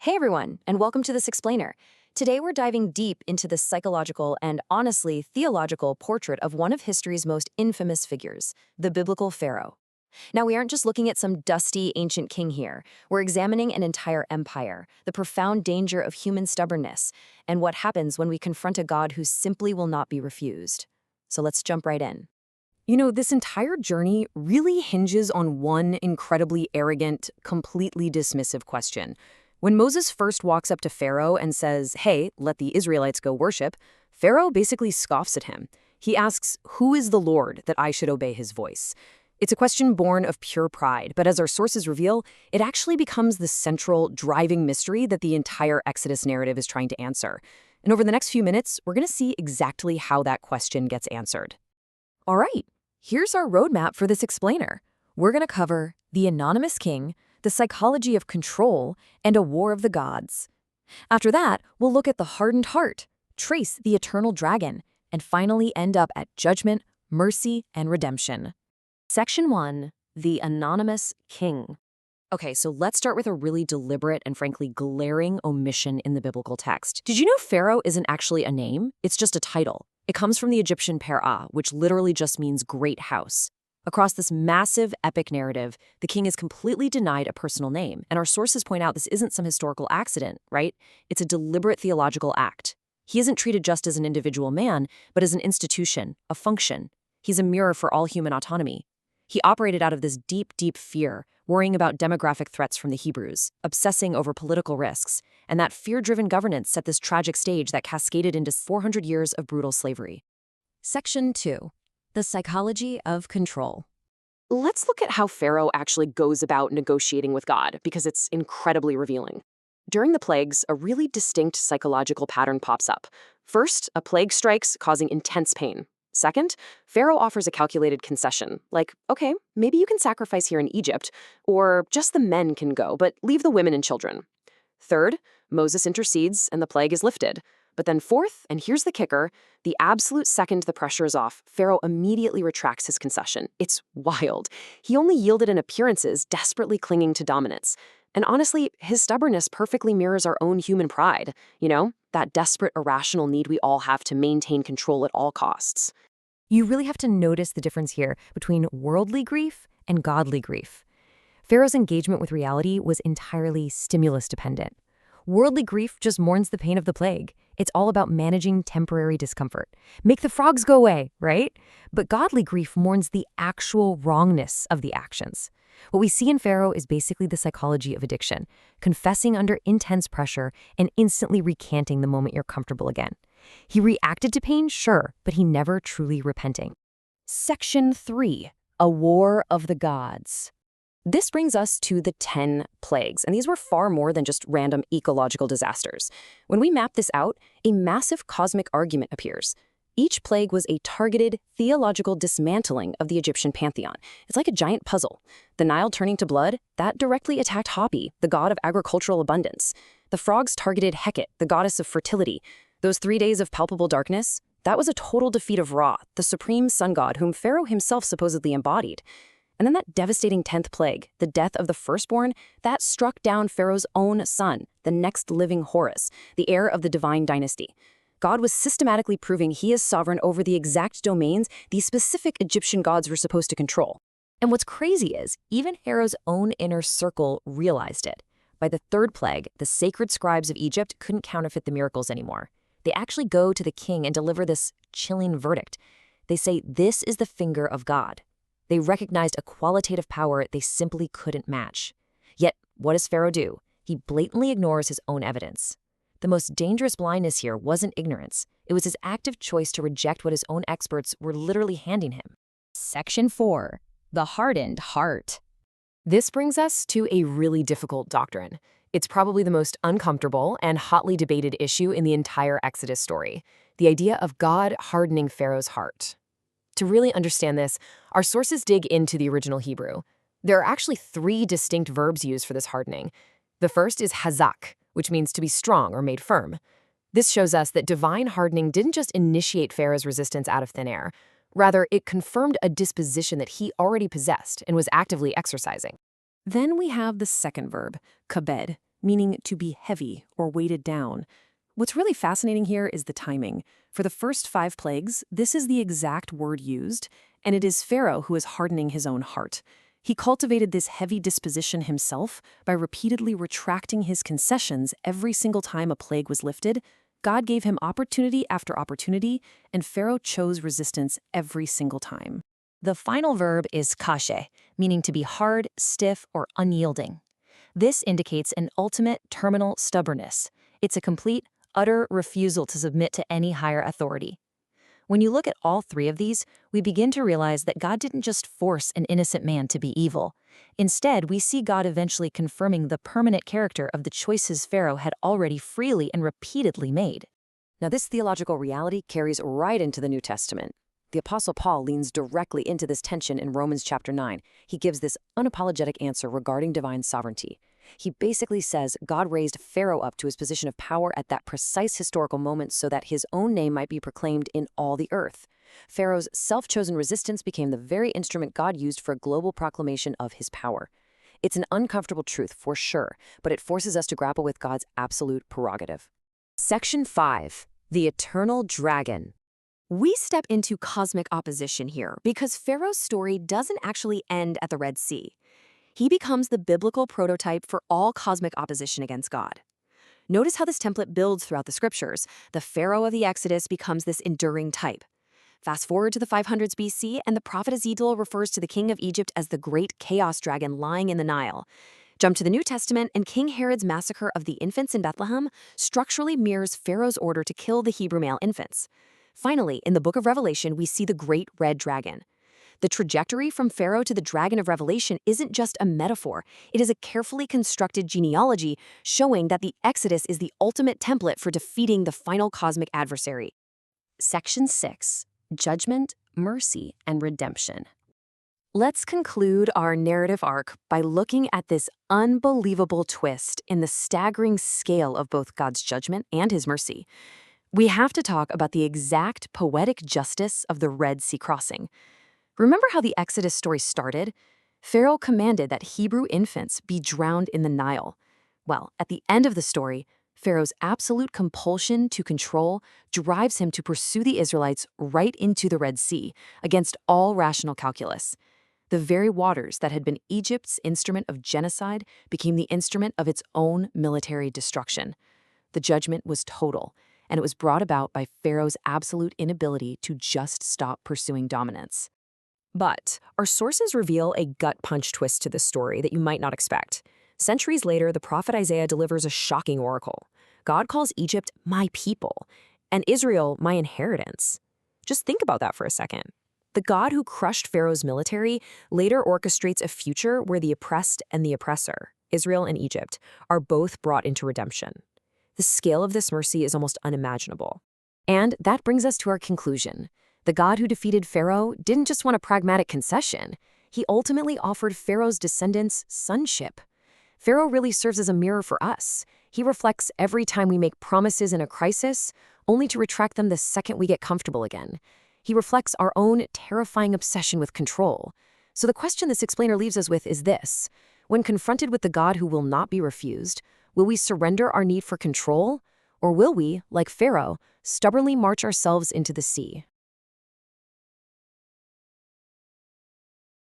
Hey everyone, and welcome to This Explainer. Today we're diving deep into the psychological and, honestly, theological portrait of one of history's most infamous figures, the biblical Pharaoh. Now, we aren't just looking at some dusty ancient king here. We're examining an entire empire, the profound danger of human stubbornness, and what happens when we confront a God who simply will not be refused. So let's jump right in. This entire journey really hinges on one incredibly arrogant, completely dismissive question. When Moses first walks up to Pharaoh and says, "Hey, let the Israelites go worship," Pharaoh basically scoffs at him. He asks, "Who is the Lord that I should obey his voice?" It's a question born of pure pride, but as our sources reveal, it actually becomes the central, driving mystery that the entire Exodus narrative is trying to answer. And over the next few minutes, we're going to see exactly how that question gets answered. All right, here's our roadmap for this explainer. We're going to cover the anonymous king, the psychology of control, and a war of the gods. After that, we'll look at the hardened heart, trace the eternal dragon, and finally end up at judgment, mercy, and redemption. Section 1, the anonymous king. Okay, so let's start with a really deliberate and frankly glaring omission in the biblical text. Did you know Pharaoh isn't actually a name? It's just a title. It comes from the Egyptian PHARAOH, which literally just means great house. Across this massive, epic narrative, the king is completely denied a personal name, and our sources point out this isn't some historical accident, right? It's a deliberate theological act. He isn't treated just as an individual man, but as an institution, a function. He's a mirror for all human autonomy. He operated out of this deep, deep fear, worrying about demographic threats from the Hebrews, obsessing over political risks, and that fear-driven governance set this tragic stage that cascaded into 400 years of brutal slavery. Section 2. The psychology of control. Let's look at how Pharaoh actually goes about negotiating with God, because it's incredibly revealing. During the plagues, a really distinct psychological pattern pops up. First, a plague strikes, causing intense pain. Second, Pharaoh offers a calculated concession, like, okay, maybe you can sacrifice here in Egypt, or just the men can go, but leave the women and children. Third, Moses intercedes and the plague is lifted. But then fourth, and here's the kicker, the absolute second the pressure is off, Pharaoh immediately retracts his concession. It's wild. He only yielded in appearances, desperately clinging to dominance. And honestly, his stubbornness perfectly mirrors our own human pride, that desperate, irrational need we all have to maintain control at all costs. You really have to notice the difference here between worldly grief and godly grief. Pharaoh's engagement with reality was entirely stimulus-dependent. Worldly grief just mourns the pain of the plague. It's all about managing temporary discomfort. Make the frogs go away, right? But godly grief mourns the actual wrongness of the actions. What we see in Pharaoh is basically the psychology of addiction, confessing under intense pressure and instantly recanting the moment you're comfortable again. He reacted to pain, sure, but he never truly repenting. Section 3, a war of the gods. This brings us to the 10 plagues, and these were far more than just random ecological disasters. When we map this out, a massive cosmic argument appears. Each plague was a targeted theological dismantling of the Egyptian pantheon. It's like a giant puzzle. The Nile turning to blood, that directly attacked Hapi, the god of agricultural abundance. The frogs targeted Hecate, the goddess of fertility. Those 3 days of palpable darkness, that was a total defeat of Ra, the supreme sun god whom Pharaoh himself supposedly embodied. And then that devastating 10th plague, the death of the firstborn, that struck down Pharaoh's own son, the next living Horus, the heir of the divine dynasty. God was systematically proving he is sovereign over the exact domains these specific Egyptian gods were supposed to control. And what's crazy is, even Pharaoh's own inner circle realized it. By the 3rd plague, the sacred scribes of Egypt couldn't counterfeit the miracles anymore. They actually go to the king and deliver this chilling verdict. They say, "This is the finger of God." They recognized a qualitative power they simply couldn't match. Yet, what does Pharaoh do? He blatantly ignores his own evidence. The most dangerous blindness here wasn't ignorance. It was his active choice to reject what his own experts were literally handing him. Section 4, the hardened heart. This brings us to a really difficult doctrine. It's probably the most uncomfortable and hotly debated issue in the entire Exodus story, the idea of God hardening Pharaoh's heart. To really understand this, our sources dig into the original Hebrew. There are actually 3 distinct verbs used for this hardening. The first is hazak, which means to be strong or made firm. This shows us that divine hardening didn't just initiate Pharaoh's resistance out of thin air. Rather, it confirmed a disposition that he already possessed and was actively exercising. Then we have the second verb, kabed, meaning to be heavy or weighted down. What's really fascinating here is the timing. For the first 5 plagues, this is the exact word used, and it is Pharaoh who is hardening his own heart. He cultivated this heavy disposition himself by repeatedly retracting his concessions every single time a plague was lifted. God gave him opportunity after opportunity, and Pharaoh chose resistance every single time. The final verb is kashe, meaning to be hard, stiff, or unyielding. This indicates an ultimate terminal stubbornness. It's a complete, utter refusal to submit to any higher authority. When you look at all 3 of these, we begin to realize that God didn't just force an innocent man to be evil. Instead, we see God eventually confirming the permanent character of the choices Pharaoh had already freely and repeatedly made. Now, this theological reality carries right into the New Testament. The Apostle Paul leans directly into this tension in Romans chapter 9. He gives this unapologetic answer regarding divine sovereignty. He basically says God raised Pharaoh up to his position of power at that precise historical moment so that his own name might be proclaimed in all the earth. Pharaoh's self-chosen resistance became the very instrument God used for a global proclamation of his power. It's an uncomfortable truth, for sure, but it forces us to grapple with God's absolute prerogative. Section 5. The Eternal Dragon. We step into cosmic opposition here because Pharaoh's story doesn't actually end at the Red Sea. He becomes the biblical prototype for all cosmic opposition against God. Notice how this template builds throughout the scriptures. The Pharaoh of the Exodus becomes this enduring type. Fast forward to the 500s BC, and the prophet Ezekiel refers to the king of Egypt as the great chaos dragon lying in the Nile. Jump to the New Testament, and King Herod's massacre of the infants in Bethlehem structurally mirrors Pharaoh's order to kill the Hebrew male infants. Finally, in the book of Revelation, we see the great red dragon. The trajectory from Pharaoh to the dragon of Revelation isn't just a metaphor. It is a carefully constructed genealogy showing that the Exodus is the ultimate template for defeating the final cosmic adversary. Section 6. Judgment, Mercy, and Redemption. Let's conclude our narrative arc by looking at this unbelievable twist in the staggering scale of both God's judgment and his mercy. We have to talk about the exact poetic justice of the Red Sea crossing. Remember how the Exodus story started? Pharaoh commanded that Hebrew infants be drowned in the Nile. Well, at the end of the story, Pharaoh's absolute compulsion to control drives him to pursue the Israelites right into the Red Sea, against all rational calculus. The very waters that had been Egypt's instrument of genocide became the instrument of its own military destruction. The judgment was total, and it was brought about by Pharaoh's absolute inability to just stop pursuing dominance. But our sources reveal a gut-punch twist to this story that you might not expect. Centuries later, the prophet Isaiah delivers a shocking oracle. God calls Egypt my people, and Israel my inheritance. Just think about that for a second. The God who crushed Pharaoh's military later orchestrates a future where the oppressed and the oppressor, Israel and Egypt, are both brought into redemption. The scale of this mercy is almost unimaginable. And that brings us to our conclusion. The God who defeated Pharaoh didn't just want a pragmatic concession. He ultimately offered Pharaoh's descendants sonship. Pharaoh really serves as a mirror for us. He reflects every time we make promises in a crisis, only to retract them the second we get comfortable again. He reflects our own terrifying obsession with control. So the question this explainer leaves us with is this: when confronted with the God who will not be refused, will we surrender our need for control? Or will we, like Pharaoh, stubbornly march ourselves into the sea?